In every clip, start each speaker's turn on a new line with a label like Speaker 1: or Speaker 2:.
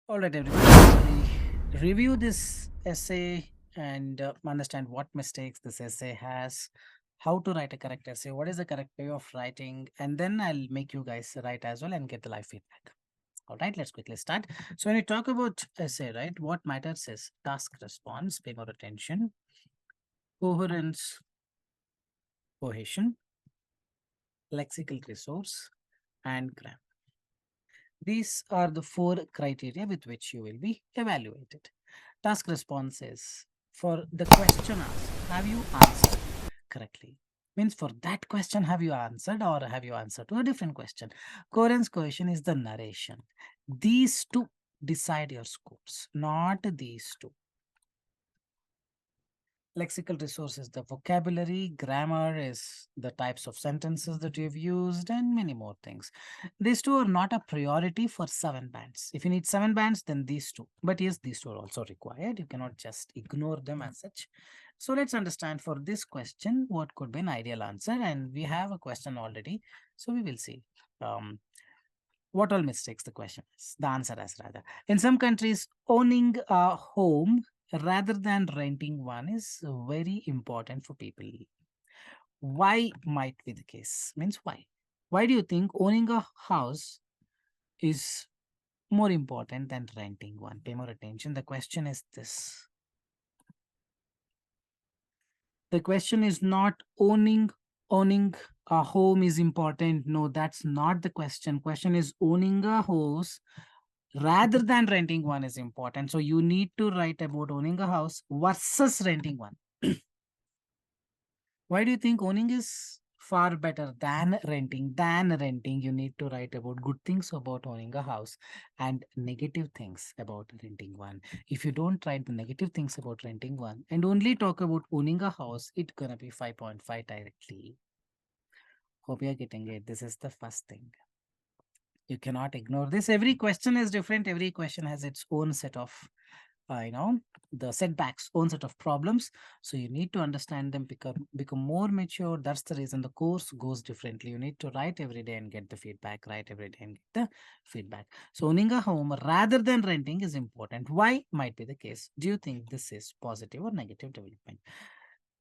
Speaker 1: All right, everybody. We review this essay and understand what mistakes this essay has, how to write a correct essay, what is the correct way of writing, and then I'll make you guys write as well and get the live feedback. All right, let's quickly start. So when you talk about essay, right, what matters is task response, pay more attention, coherence, cohesion, lexical resource, and grammar. These are the four criteria with which you will be evaluated. Task response is for the question asked, have you answered correctly? Means for that question, have you answered or have you answered to a different question? Coherence cohesion is the narration. These two decide your scores, not these two. Lexical resource is the vocabulary, grammar is the types of sentences that you've used, and many more things. These two are not a priority for 7 bands. If you need 7 bands, then these two. But yes, these two are also required. You cannot just ignore them as such. So let's understand for this question what could be an ideal answer. And we have a question already. So we will see. What all mistakes the question is, the answer is rather. In some countries, owning a home rather than renting one is very important for people. Why might be the case? Means why? Why do you think owning a house is more important than renting one? Pay more attention. The question is this. The question is not owning a home is important. No, that's not the question. Question is owning a house rather than renting one is important. So you need to write about owning a house versus renting one. Why do you think owning is far better than renting? Than renting, you need to write about good things about owning a house and negative things about renting one. If you don't write the negative things about renting one and only talk about owning a house, it's gonna be 5.5 directly. Hope you're getting it. This is the first thing. You cannot ignore this. Every question is different. Every question has its own set of the setbacks, own set of problems. So you need to understand them, become more mature. That's the reason the course goes differently. You need to write every day and get the feedback, write every day and get the feedback. So owning a home rather than renting is important. Why might be the case? Do you think this is positive or negative development?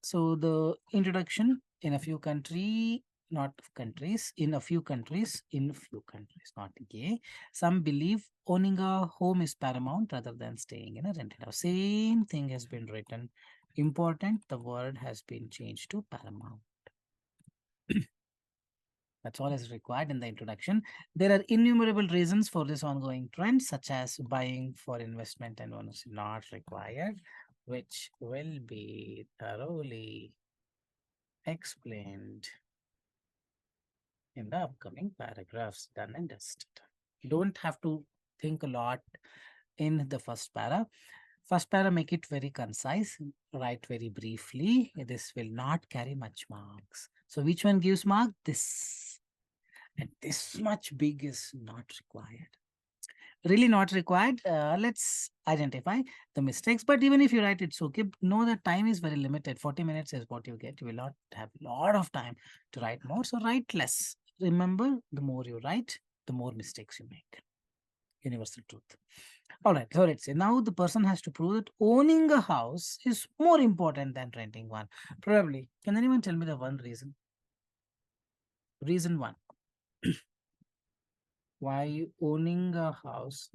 Speaker 1: So the introduction in a few country, not countries, in a few countries, not gay. Some believe owning a home is paramount rather than staying in a rented house. Same thing has been written. Important, the word has been changed to paramount. That's all is required in the introduction. There are innumerable reasons for this ongoing trend, such as buying for investment and ownership not required, which will be thoroughly explained in the upcoming paragraphs. Done and dusted. You don't have to think a lot in the first para. First para, make it very concise, write very briefly. This will not carry much marks. So which one gives mark? This. And this much big is not required. Really not required. Let's identify the mistakes. But even if you write, it's okay. Know that time is very limited. 40 minutes is what you get. You will not have a lot of time to write more. So write less. Remember, the more you write, the more mistakes you make. Universal truth. All right. So let's say now the person has to prove that owning a house is more important than renting one. Probably. Can anyone tell me the one reason? Reason one. Why owning a house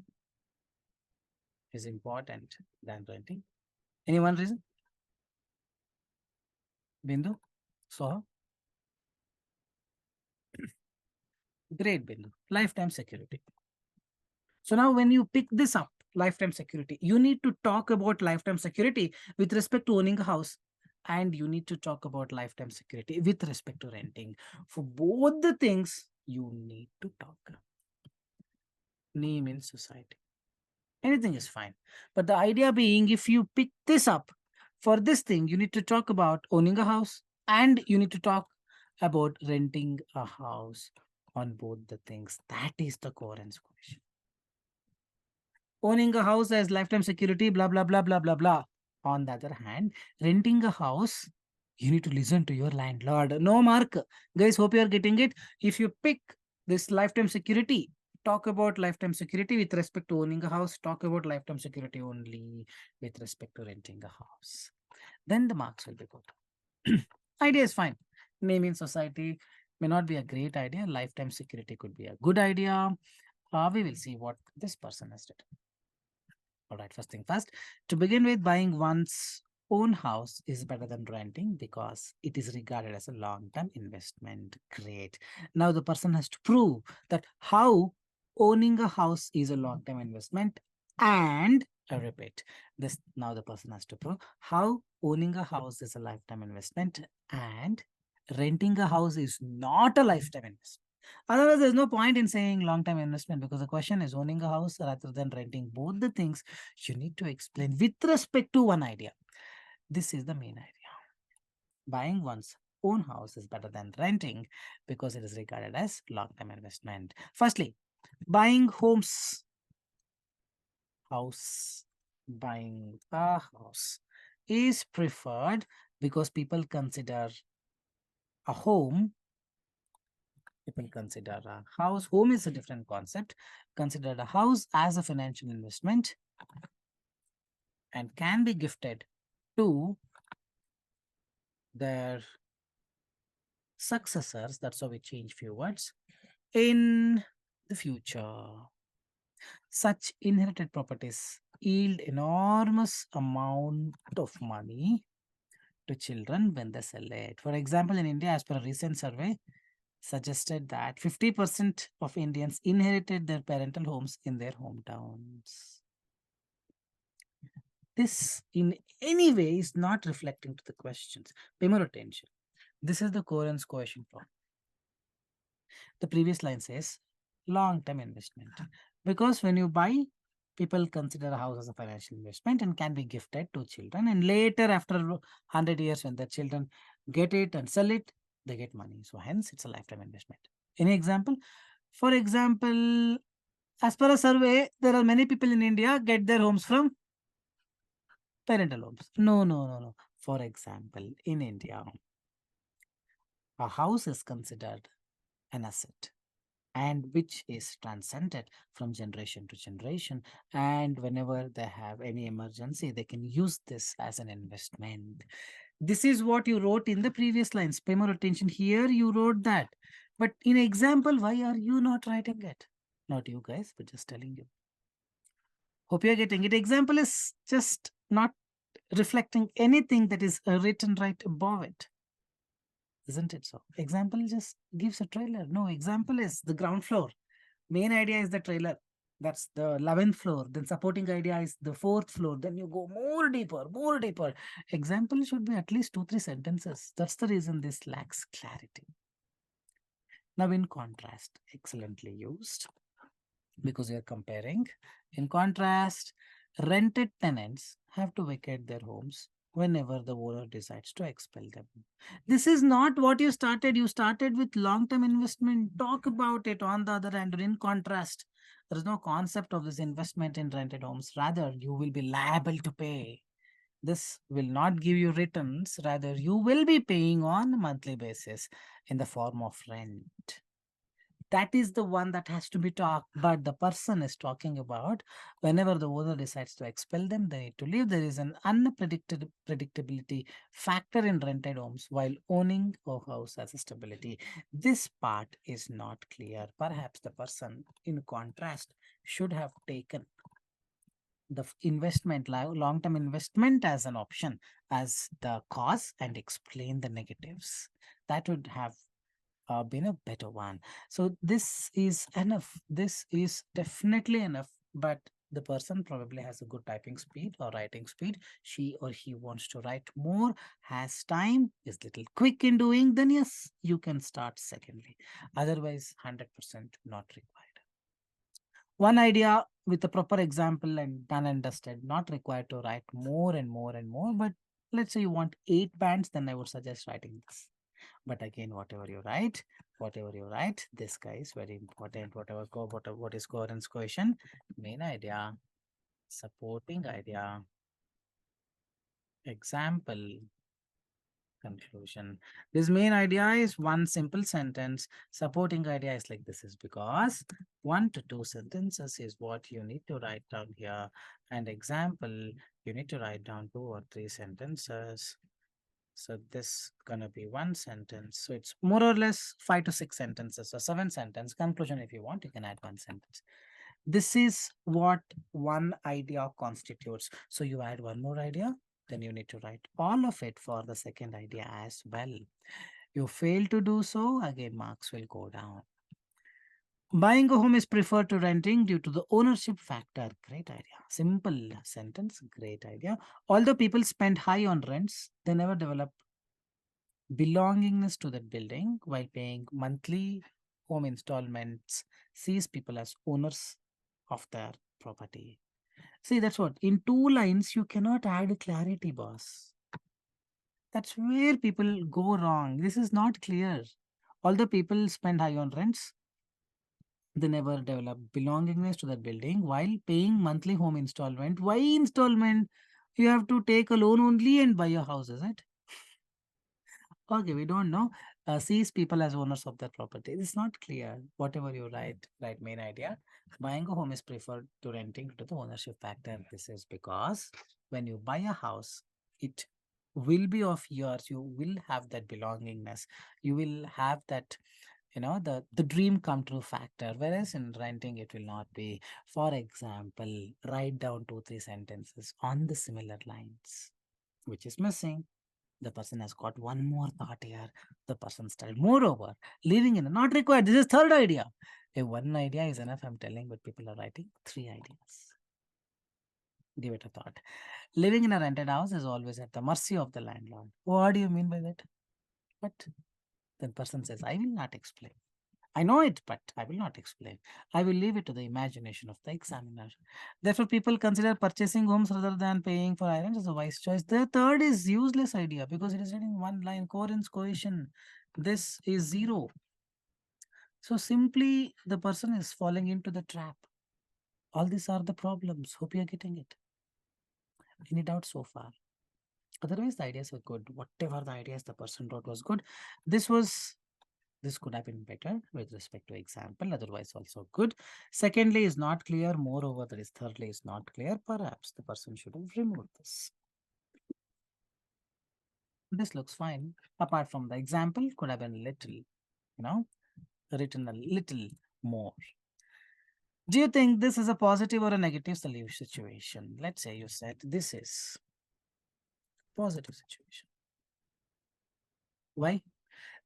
Speaker 1: is important than renting? Any one reason? Bindu? So, great Bindu. Lifetime security. So now when you pick this up, lifetime security, you need to talk about lifetime security with respect to owning a house. And you need to talk about lifetime security with respect to renting. For both the things, you need to talk. Name in society. Anything is fine. But the idea being, if you pick this up, for this thing, you need to talk about owning a house and you need to talk about renting a house on both the things. That is the coherence question. Owning a house as lifetime security, blah, blah, blah, blah, blah, blah. On the other hand, renting a house, you need to listen to your landlord. No, Mark. Guys, hope you are getting it. If you pick this lifetime security, talk about lifetime security with respect to owning a house, talk about lifetime security only with respect to renting a house. Then the marks will be good. Idea is fine. Name in society may not be a great idea. Lifetime security could be a good idea. We will see what this person has did. All right, first thing first. To begin with, buying one's own house is better than renting because it is regarded as a long-term investment. Great. Now the person has to prove that how owning a house is a long-term investment, and I repeat this, now the person has to prove how owning a house is a lifetime investment and renting a house is not a lifetime investment. Otherwise, there's no point in saying long-term investment, because the question is owning a house rather than renting. Both the things you need to explain with respect to one idea. This is the main idea. Buying one's own house is better than renting because it is regarded as long-term investment. Firstly, buying buying a house is preferred because people consider a home people consider a house. Home is a different concept. Consider a house as a financial investment and can be gifted to their successors. That's how we change few words in the future. Such inherited properties yield enormous amount of money to children when they sell it. For example, in India, as per a recent survey, suggested that 50% of Indians inherited their parental homes in their hometowns. This in any way is not reflecting to the questions. Pay more attention. This is the coherence coefficient problem. The previous line says long-term investment. Because when you buy, people consider a house as a financial investment and can be gifted to children. And later, after 100 years, when the children get it and sell it, they get money. So hence, it's a lifetime investment. Any example? For example, as per a survey, there are many people in India get their homes from parental homes. No, no, no, no. For example, in India, a house is considered an asset and which is transcended from generation to generation. And whenever they have any emergency, they can use this as an investment. This is what you wrote in the previous lines. Pay more attention here. You wrote that. But in example, why are you not writing it? Not you guys, but just telling you. Hope you're getting it. Example is just not reflecting anything that is written right above it. Isn't it so? Example just gives a trailer. No, example is the ground floor. Main idea is the trailer. That's the 11th floor. Then supporting idea is the 4th floor. Then you go more deeper, more deeper. Example should be at least 2-3 sentences. That's the reason this lacks clarity. Now, in contrast, excellently used because we are comparing. In contrast, rented tenants have to vacate their homes whenever the owner decides to expel them. This is not what you started. You started with long-term investment. Talk about it on the other hand. In contrast, there is no concept of this investment in rented homes. Rather, you will be liable to pay. This will not give you returns. Rather, you will be paying on a monthly basis in the form of rent. That is the one that has to be talked, but the person is talking about whenever the owner decides to expel them, they need to leave. There is an unpredictability factor in rented homes while owning a house as a stability. This part is not clear. Perhaps the person, in contrast, should have taken the investment, long-term investment as an option, as the cause, and explain the negatives. That would have been a better one. So this is enough. This is definitely enough, but the person probably has a good typing speed or writing speed. She or he wants to write more, has time, is little quick in doing, then yes, you can start secondly. Otherwise, 100% not required. One idea with a proper example and done and dusted, not required to write more and more and more, but let's say you want 8 bands, then I would suggest writing this. But again, whatever you write, this guy is very important. What is coherence cohesion? Main idea, supporting idea, example, Conclusion. This main idea is one simple sentence. Supporting idea is like this is because 1 to 2 sentences is what you need to write down here. And example, you need to write down 2 or 3 sentences. So this gonna be one sentence. So it's more or less 5 to 6 sentences or 7 sentence. Conclusion, if you want, you can add one sentence. This is what one idea constitutes. So you add one more idea, then you need to write all of it for the second idea as well. You fail to do so, again marks will go down. Buying a home is preferred to renting due to the ownership factor. Great idea. Simple sentence, great idea. Although people spend high on rents, they never develop belongingness to that building while paying monthly home installments sees people as owners of their property. See, that's what. In 2 lines, you cannot add clarity, boss. That's where people go wrong. This is not clear. Although people spend high on rents, they never develop belongingness to that building while paying monthly home installment. Why installment? You have to take a loan only and buy a house, is it? Okay, we don't know. Sees people as owners of that property. It's not clear. Whatever you write, right? Main idea. Buying a home is preferred to renting to the ownership factor. This is because when you buy a house, it will be of yours. You will have that belongingness. You will have that, the dream come true factor. Whereas in renting, it will not be. For example, write down 2 3 sentences on the similar lines, which is missing. The person has got one more thought here. The person started. Moreover, living in a not required. This is third idea. If one idea is enough, I'm telling, but people are writing 3 ideas. Give it a thought. Living in a rented house is always at the mercy of the landlord. What do you mean by that? But the person says, I will not explain. I know it, but I will not explain. I will leave it to the imagination of the examiner. Therefore, people consider purchasing homes rather than paying for items as a wise choice. The third is useless idea because it is written in one line, coherence, cohesion. This is zero. So simply the person is falling into the trap. All these are the problems. Hope you're getting it. Any doubts so far? Otherwise, the ideas were good. Whatever the ideas the person wrote was good. This was this could have been better with respect to example, otherwise also good. Secondly is not clear. Moreover, that is thirdly is not clear. Perhaps the person should have removed this. This looks fine. Apart from the example, could have been little, written a little more. Do you think this is a positive or a negative solution situation? Let's say you said this is positive situation. Why?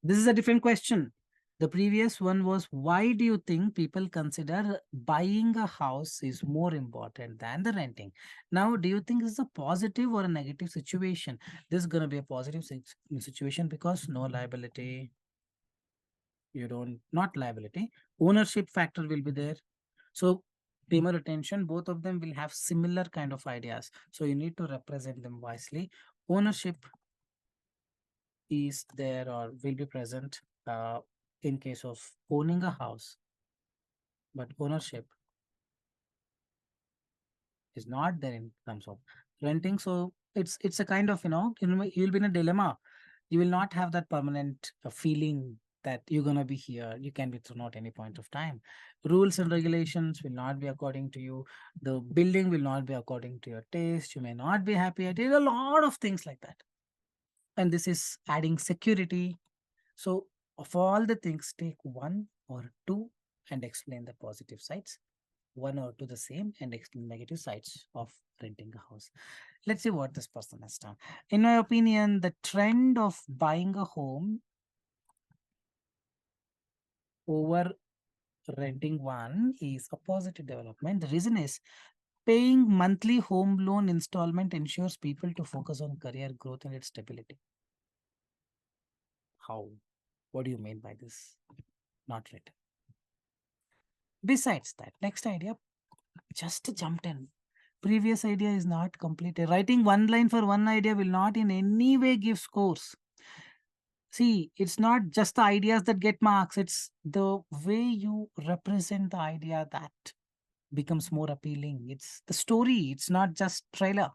Speaker 1: This is a different question. The previous one was, why do you think people consider buying a house is more important than the renting? Now, do you think this is a positive or a negative situation? This is going to be a positive situation because no liability, you don't, not liability, ownership factor will be there. So, pay more attention, both of them will have similar kind of ideas. So, you need to represent them wisely. Ownership is there or will be present in case of owning a house, but ownership is not there in terms of renting. So it's a kind of, you'll be in a dilemma. You will not have that permanent feeling that you're gonna be here. You can be thrown out any point of time. Rules and regulations will not be according to you. The building will not be according to your taste. You may not be happy at it. A lot of things like that. And this is adding security. So of all the things, take one or two and explain the positive sides, one or two the same and explain negative sides of renting a house. Let's see what this person has done. In my opinion, the trend of buying a home over renting one is a positive development. The reason is paying monthly home loan installment ensures people to focus on career growth and its stability. How? What do you mean by this? Not written. Besides that, next idea, just jumped in. Previous idea is not completed. Writing one line for one idea will not in any way give scores. See, it's not just the ideas that get marks, it's the way you represent the idea that becomes more appealing. It's the story, it's not just trailer.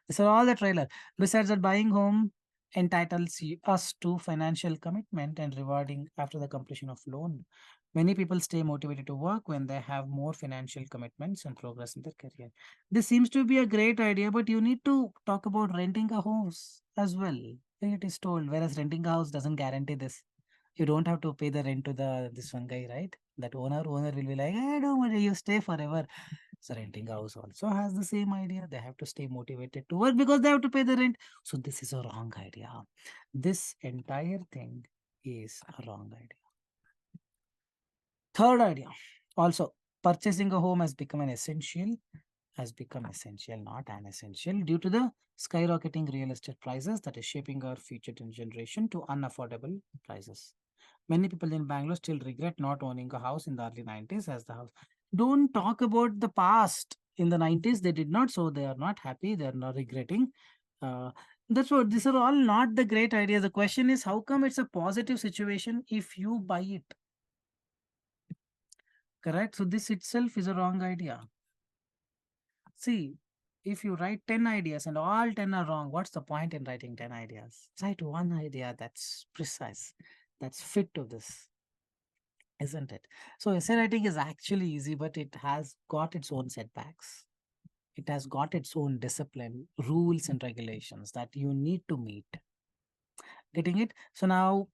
Speaker 1: These are all the trailer. Besides that, buying home entitles us to financial commitment and rewarding after the completion of loan. Many people stay motivated to work when they have more financial commitments and progress in their career. This seems to be a great idea, but you need to talk about renting a house as well. It is told, whereas renting a house doesn't guarantee this. You don't have to pay the rent to the this one guy, right? That owner will be like, I don't worry, you stay forever. So renting house also has the same idea. They have to stay motivated to work because they have to pay the rent. So this is a wrong idea. This entire thing is a wrong idea. Third idea. Also, purchasing a home has become essential, not an essential, due to the skyrocketing real estate prices that is shaping our future generation to unaffordable prices. Many people in Bangalore still regret not owning a house in the early 90s as the house. Don't talk about the past. In the 90s, they did not, so they are not happy. They are not regretting. Uh, that's what these are all not the great ideas. The question is, how come it's a positive situation if you buy it? Correct? So, this itself is a wrong idea. See, if you write 10 ideas and all 10 are wrong, what's the point in writing 10 ideas? Write one idea that's precise, that's fit to this, isn't it? So essay writing is actually easy, but it has got its own setbacks. It has got its own discipline, rules, and regulations that you need to meet. Getting it? So now,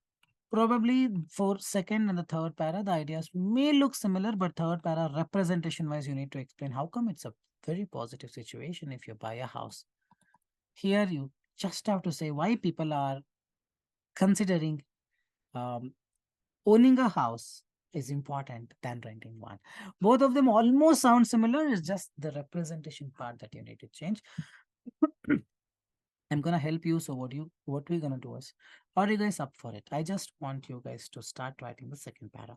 Speaker 1: probably for second and the third para, the ideas may look similar, but third para, representation wise, you need to explain how come it's a very positive situation if you buy a house. Here, you just have to say why people are considering um, owning a house is important than renting one. Both of them almost sound similar. It's just the representation part that you need to change. I'm gonna help you. So what we're gonna do is, are you guys up for it? I just want you guys to start writing the second para.